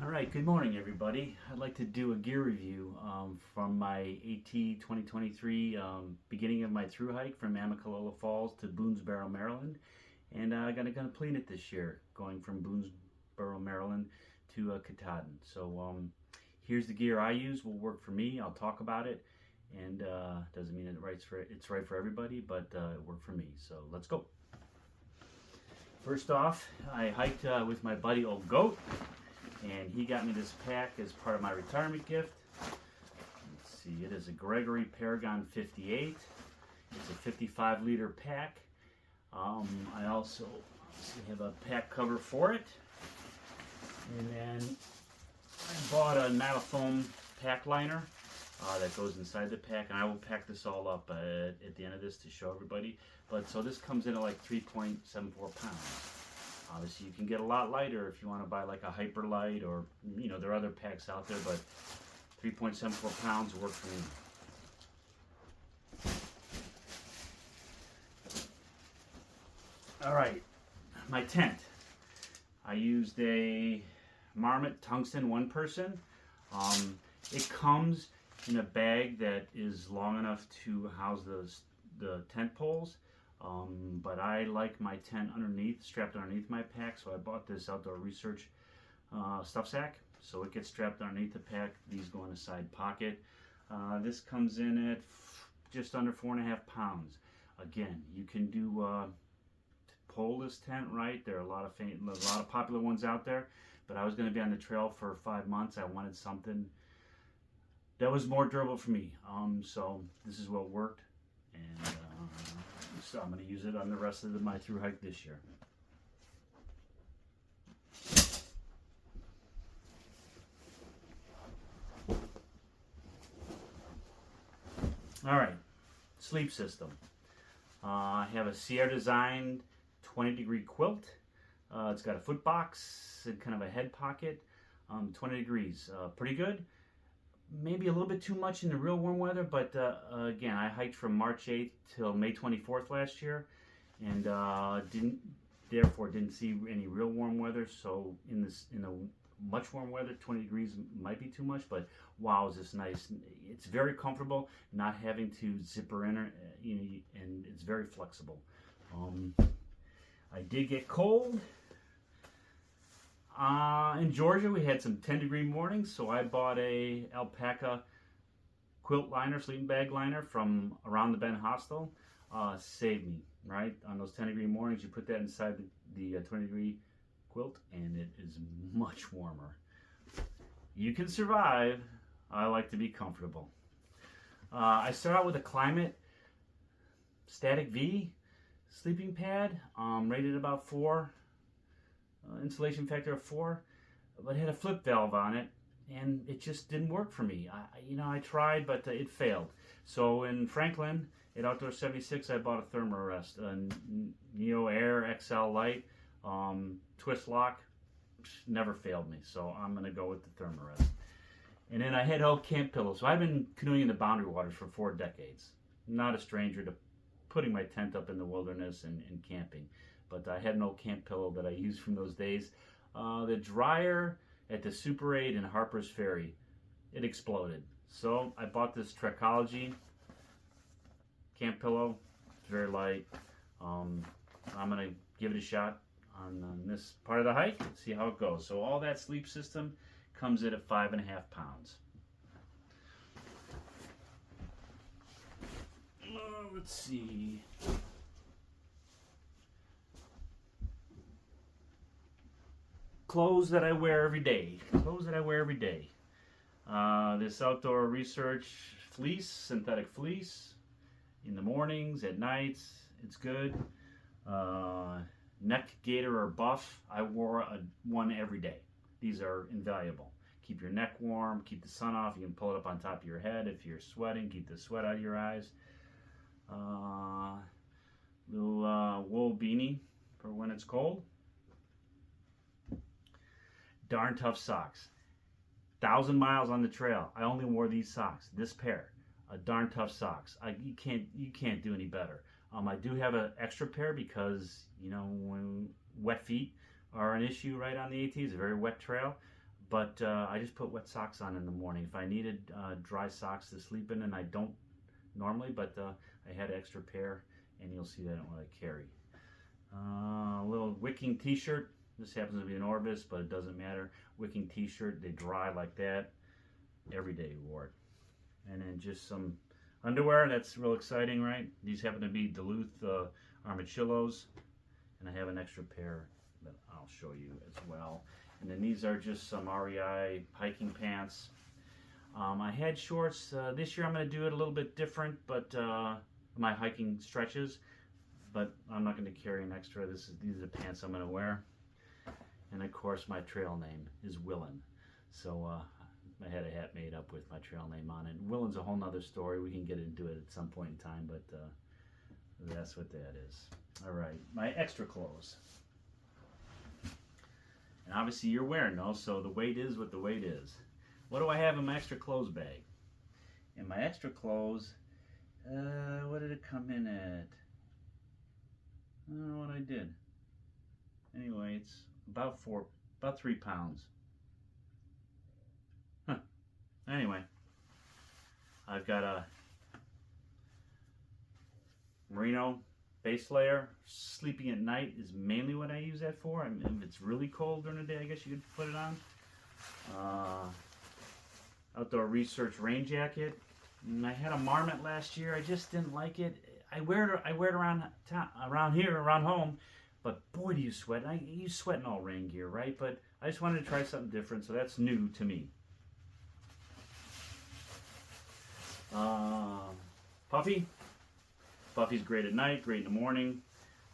All right, good morning, everybody. I'd like to do a gear review from my AT2023 beginning of my through hike from Amicalola Falls to Boonesboro, Maryland. And I'm going to complete it this year, going from Boonesboro, Maryland to Katahdin. So here's the gear I use, will work for me. I'll talk about it, and doesn't mean it's right for everybody, but it worked for me. So let's go. First off, I hiked with my buddy Old Goat. And he got me this pack as part of my retirement gift. Let's see, it is a Gregory Paragon 58. It's a 55-liter pack. I also have a pack cover for it. And then I bought a Natafoam pack liner that goes inside the pack. And I will pack this all up at the end of this to show everybody. But so this comes in at like 3.74 pounds. Obviously, you can get a lot lighter if you want to buy like a Hyper Light, or there are other packs out there, but 3.74 pounds work for me. All right, my tent. I used a Marmot Tungsten one person. It comes in a bag that is long enough to house the tent poles. But I like my tent strapped underneath my pack, so I bought this Outdoor Research stuff sack. So it gets strapped underneath the pack. These go in a side pocket. This comes in at just under 4.5 pounds. Again, you can do to pole this tent right. There are a lot of popular ones out there, but I was going to be on the trail for 5 months. I wanted something that was more durable for me. So this is what worked, and so I'm going to use it on the rest of my through hike this year. All right, sleep system. I have a Sierra designed 20-degree quilt. It's got a foot box and kind of a head pocket. 20 degrees, pretty good. Maybe a little bit too much in the real warm weather, but again, I hiked from March 8th till May 24th last year, and therefore didn't see any real warm weather. So in a much warm weather, 20 degrees might be too much, but wow, is this nice. It's very comfortable, not having to zipper in, and it's very flexible. I did get cold. In Georgia, we had some 10-degree mornings, so I bought a alpaca quilt liner, sleeping bag liner from Around the Bend Hostel. Saved me, right? On those 10-degree mornings, you put that inside the 20-degree quilt, and it is much warmer. You can survive. I like to be comfortable. I start out with a Climate Static V sleeping pad, rated about 4. Insulation factor of 4, but it had a flip valve on it, and it just didn't work for me. I tried, but it failed. So in Franklin at Outdoor 76, I bought a Thermarest, a Neo Air XL Light, twist lock. Never failed me, so I'm going to go with the Thermarest. And then I had old camp pillows. So I've been canoeing in the Boundary Waters for 4 decades. Not a stranger to putting my tent up in the wilderness and camping. But I had an old camp pillow that I used from those days. The dryer at the Super 8 in Harper's Ferry, it exploded. So I bought this Trekology camp pillow. It's very light. I'm going to give it a shot on this part of the hike and see how it goes. So all that sleep system comes in at 5.5 pounds. Let's see. Clothes that I wear every day. This Outdoor Research fleece, synthetic fleece, in the mornings, at nights, it's good. Neck gaiter or buff, I wore one every day. These are invaluable. Keep your neck warm, keep the sun off. You can pull it up on top of your head if you're sweating, keep the sweat out of your eyes. Little wool beanie for when it's cold. Darn tough socks. 1,000 miles on the trail. I only wore these socks. This pair. Darn tough socks. You can't do any better. I do have an extra pair because when wet feet are an issue right on the AT. It's a very wet trail. But I just put wet socks on in the morning. If I needed dry socks to sleep in, and I don't normally, but I had an extra pair, and you'll see that what I carry. A little wicking t-shirt. This happens to be an Orvis, but it doesn't matter. Wicking t-shirt, they dry like that. Every day wore it. And then just some underwear. That's real exciting, right? These happen to be Duluth Armachillos, and I have an extra pair that I'll show you as well. And then these are just some REI hiking pants. I had shorts. This year I'm going to do it a little bit different, but my hiking stretches. But I'm not going to carry an extra. These are the pants I'm going to wear. And of course my trail name is Willen. So I had a hat made up with my trail name on it. Willen's a whole nother story. We can get into it at some point in time, but that's what that is. All right, my extra clothes. And obviously you're wearing those, so the weight is what the weight is. What do I have in my extra clothes bag? In my extra clothes, what did it come in at? I don't know what I did. Anyway, it's about 3 pounds. Huh. Anyway, I've got a merino base layer. Sleeping at night is mainly what I use that for. I mean, if it's really cold during the day, I guess you could put it on. Outdoor research rain jacket. And I had a marmot last year. I just didn't like it. I wear it around here, around home. But boy, do you sweat. You sweat in all rain gear, right? But I just wanted to try something different, so that's new to me. Puffy. Puffy's great at night, great in the morning.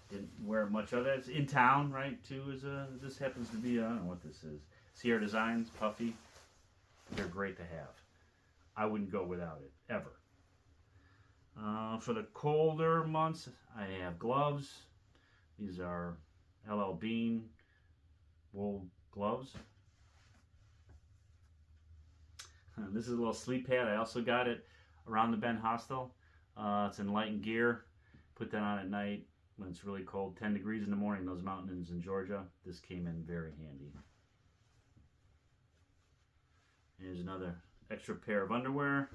Didn't wear much of it. It's in town, right? Too this happens to be I don't know what this is. Sierra Designs Puffy. They're great to have. I wouldn't go without it ever. For the colder months, I have gloves. These are LL Bean wool gloves. This is a little sleep pad. I also got it around the Bend Hostel. It's in light and gear. Put that on at night when it's really cold. 10 degrees in the morning, those mountains in Georgia. This came in very handy. Here's another extra pair of underwear.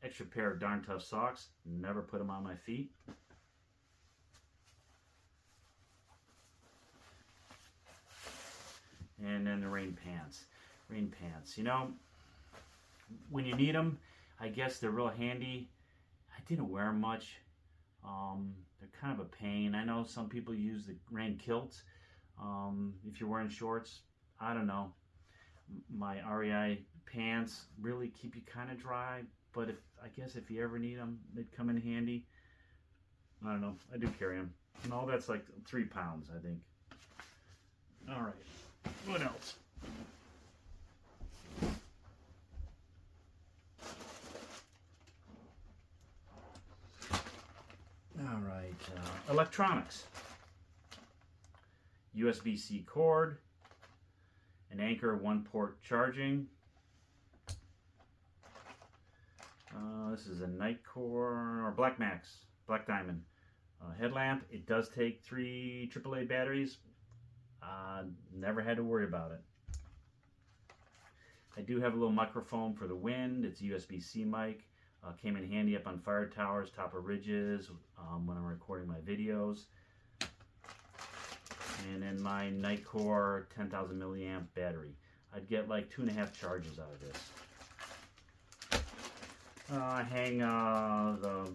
Extra pair of Darn Tough socks. Never put them on my feet. And then the rain pants. Rain pants. You know, when you need them, I guess they're real handy. I didn't wear them much. They're kind of a pain. I know some people use the rain kilts. If you're wearing shorts, I don't know. My REI pants really keep you kind of dry, but I guess if you ever need them, they'd come in handy. I don't know. I do carry them. No, that's like 3 pounds, I think. All right. What else? All right. Electronics. USB-C cord. An Anchor 1-port charging. This is a Nightcore or Black Diamond headlamp. It does take 3 AAA batteries. Never had to worry about it. I do have a little microphone for the wind. It's a USB-C mic. Came in handy up on fire towers, top of ridges, when I'm recording my videos. And then my Nightcore 10,000 milliamp battery. I'd get like 2.5 charges out of this. I hang the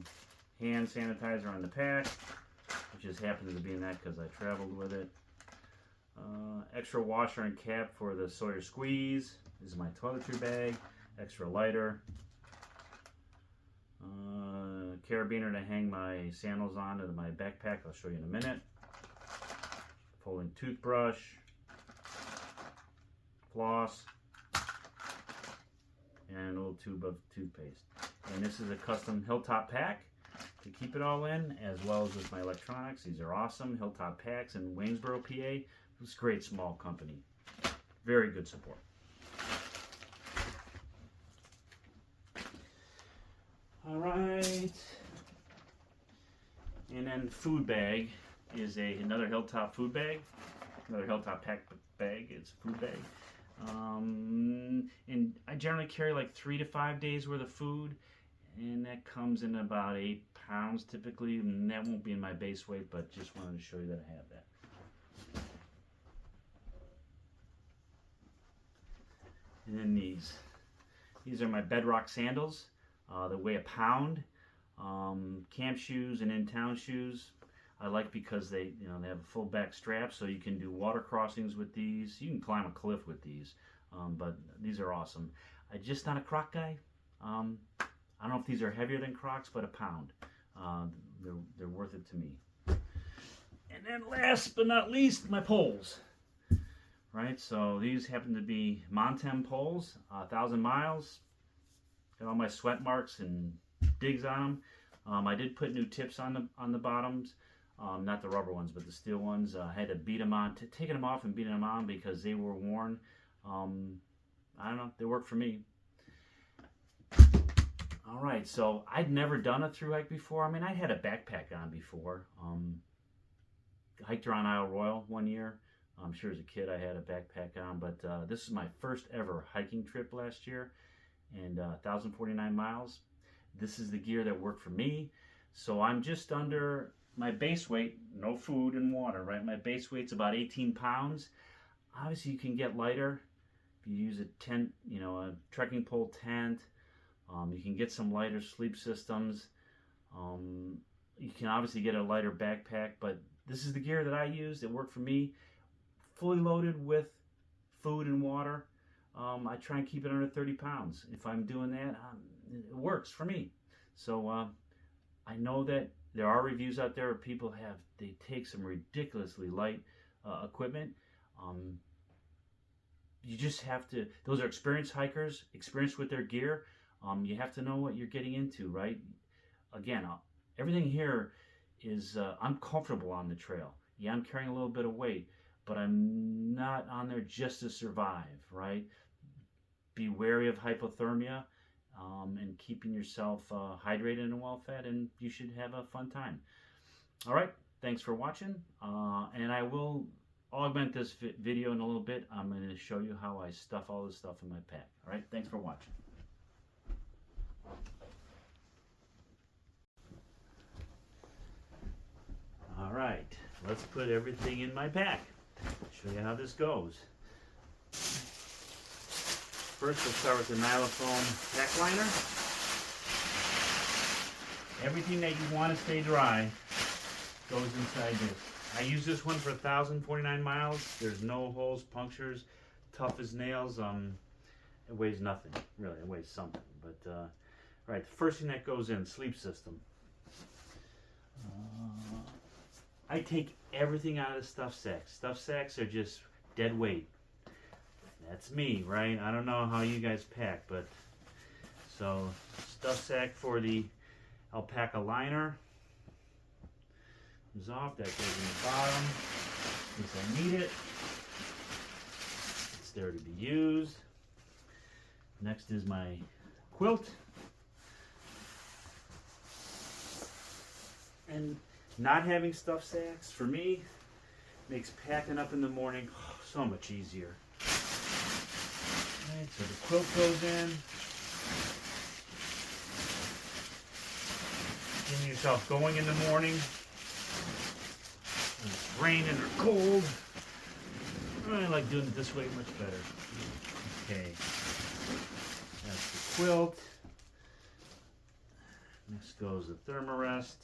hand sanitizer on the pack, which just happens to be in that because I traveled with it. Extra washer and cap for the Sawyer Squeeze. This is my toiletry bag. Extra lighter. Carabiner to hang my sandals on to my backpack. I'll show you in a minute. Folding toothbrush. Floss. And a little tube of toothpaste. And this is a custom Hilltop pack to keep it all in, as well as with my electronics. These are awesome Hilltop packs in Waynesboro, PA. It's a great small company. Very good support. All right. And then food bag is another Hilltop food bag. another Hilltop pack bag. It's a food bag. And I generally carry like 3 to 5 days worth of food, and that comes in about 8 pounds typically, and that won't be in my base weight, but just wanted to show you that I have that. And then these are my Bedrock sandals. They weigh a pound. Camp shoes and in-town shoes I like because they have a full back strap, so you can do water crossings with these. You can climb a cliff with these, but these are awesome. I'm just not a Croc guy. I don't know if these are heavier than Crocs, but a pound. They're worth it to me. And then last but not least, my poles. Right, so these happen to be Montem poles, 1,000 miles. Got all my sweat marks and digs on them. I did put new tips on the bottoms, not the rubber ones, but the steel ones. I had to beat them on, taking them off and beating them on because they were worn. I don't know, they work for me. All right, so I'd never done a thru hike before. I mean, I had a backpack on before. Hiked around Isle Royal one year. I'm sure as a kid I had a backpack on, but this is my first ever hiking trip last year, and 1,049 miles. This is the gear that worked for me. So I'm just under my base weight, no food and water, right? My base weight's about 18 pounds. Obviously you can get lighter if you use a tent, a trekking pole tent. You can get some lighter sleep systems. You can obviously get a lighter backpack, but this is the gear that I used. It worked for me. Fully loaded with food and water. I try and keep it under 30 pounds. If I'm doing that, it works for me. So I know that there are reviews out there where people they take some ridiculously light equipment. You just have to, those are experienced hikers, experienced with their gear. You have to know what you're getting into, right? Again, everything here is, I'm comfortable on the trail. Yeah, I'm carrying a little bit of weight, but I'm not on there just to survive, right? Be wary of hypothermia and keeping yourself hydrated and well-fed, and you should have a fun time. All right, thanks for watching, and I will augment this video in a little bit. I'm going to show you how I stuff all this stuff in my pack. All right, thanks for watching. All right, let's put everything in my pack. Show you how this goes. First, we'll start with the Nylofoam pack liner. Everything that you want to stay dry goes inside this. I use this one for 1,049 miles. There's no holes, punctures, tough as nails. It weighs nothing, really. It weighs something. But all right, the first thing that goes in, sleep system. I take everything out of the stuff sacks. Stuff sacks are just dead weight. That's me, right? I don't know how you guys pack, but so stuff sack for the alpaca liner comes off. That goes in the bottom in case I need it. It's there to be used. Next is my quilt. And not having stuff sacks, for me, makes packing up in the morning so much easier. Alright, so the quilt goes in. Getting yourself going in the morning. When it's raining or cold. I like doing it this way much better. Okay. That's the quilt. Next goes the thermarest.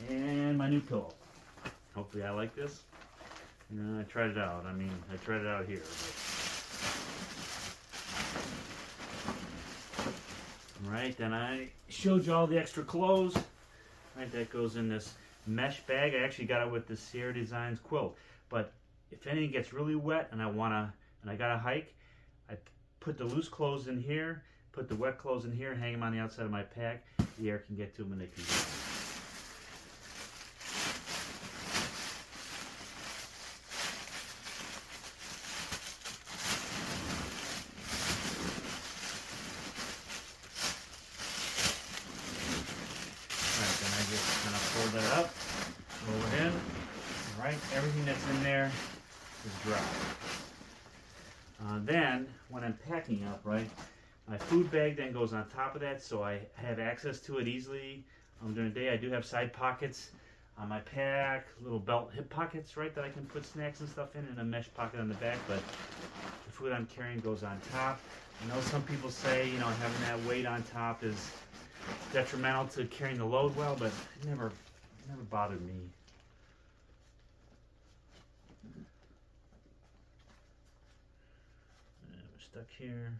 And my new pillow. Hopefully I like this. I tried it out. I mean, I tried it out here. Right, then I showed you all the extra clothes. Right, that goes in this mesh bag. I actually got it with the Sierra Designs quilt. But if anything gets really wet and I gotta hike, I put the loose clothes in here. put the wet clothes in here, hang them on the outside of my pack. The air can get to them and they can go. Alright, then I just kind of fold that up, roll it in. Alright, everything that's in there is dry. Then, when I'm packing up, right, my food bag then goes on top of that, so I have access to it easily. During the day, I do have side pockets on my pack, little belt hip pockets, right, that I can put snacks and stuff in, and a mesh pocket on the back, but the food I'm carrying goes on top. I know some people say, you know, having that weight on top is detrimental to carrying the load well, but it never bothered me. We're stuck here.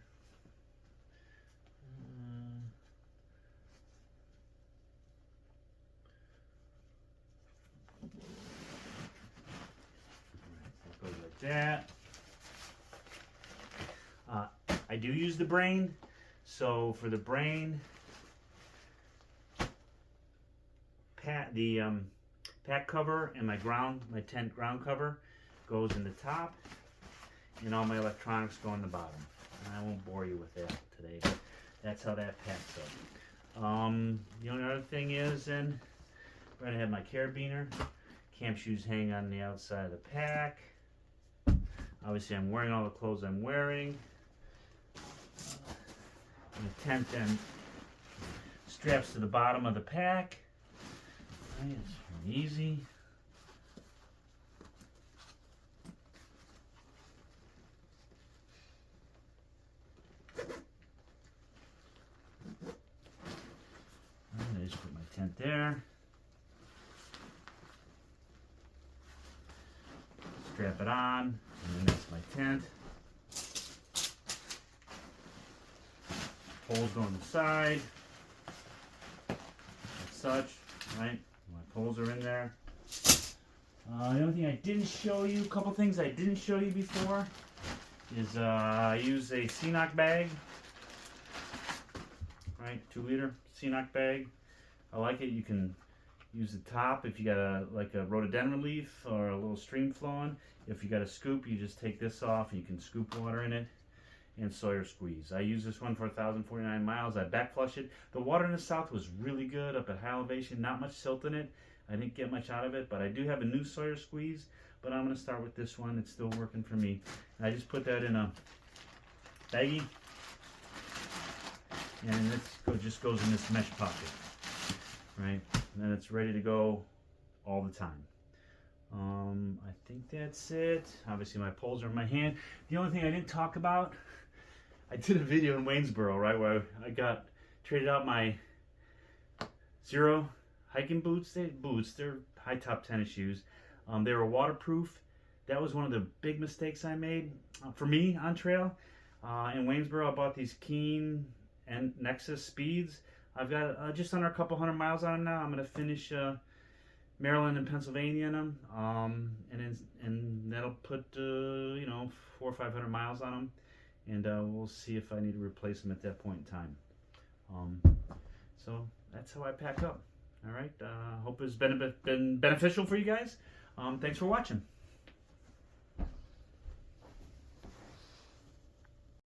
Goes like that. I do use the brain, so for the brain, pack cover and my tent ground cover goes in the top, and all my electronics go in the bottom. And I won't bore you with that today, but that's how that packs up. The only other thing is, then I'm going to have my carabiner. Camp shoes hang on the outside of the pack. Obviously, I'm wearing all the clothes I'm wearing. And the tent then straps to the bottom of the pack. Right, it's pretty easy. And I just put my tent there. Strap it on, and then that's my tent. Poles go on the side, like such, right? My poles are in there. The only thing I didn't show you, a couple things I didn't show you before, is I use a CNOC bag, right? 2-liter CNOC bag. I like it. You can use the top if you got like a rhododendron leaf or a little stream flowing. If you got a scoop, you just take this off and you can scoop water in it and Sawyer squeeze. I use this one for 1,049 miles. I back flush it. The water in the south was really good up at high elevation, not much silt in it. I didn't get much out of it, but I do have a new Sawyer squeeze, but I'm going to start with this one. It's still working for me. And I just put that in a baggie, and this just goes in this mesh pocket, right? And then it's ready to go all the time. I think that's it. Obviously my poles are in my hand. The only thing I didn't talk about, I did a video in Waynesboro, right, where I traded out my Zero hiking boots. They're high top tennis shoes. They were waterproof. That was one of the big mistakes I made for me on trail. In Waynesboro, I bought these Keen and Nexus Speeds. I've got just under a couple hundred miles on them now. I'm going to finish Maryland and Pennsylvania in them, and that'll put 400 or 500 miles on them, and we'll see if I need to replace them at that point in time. So that's how I pack up. All right. Hope it's been beneficial for you guys. Thanks for watching.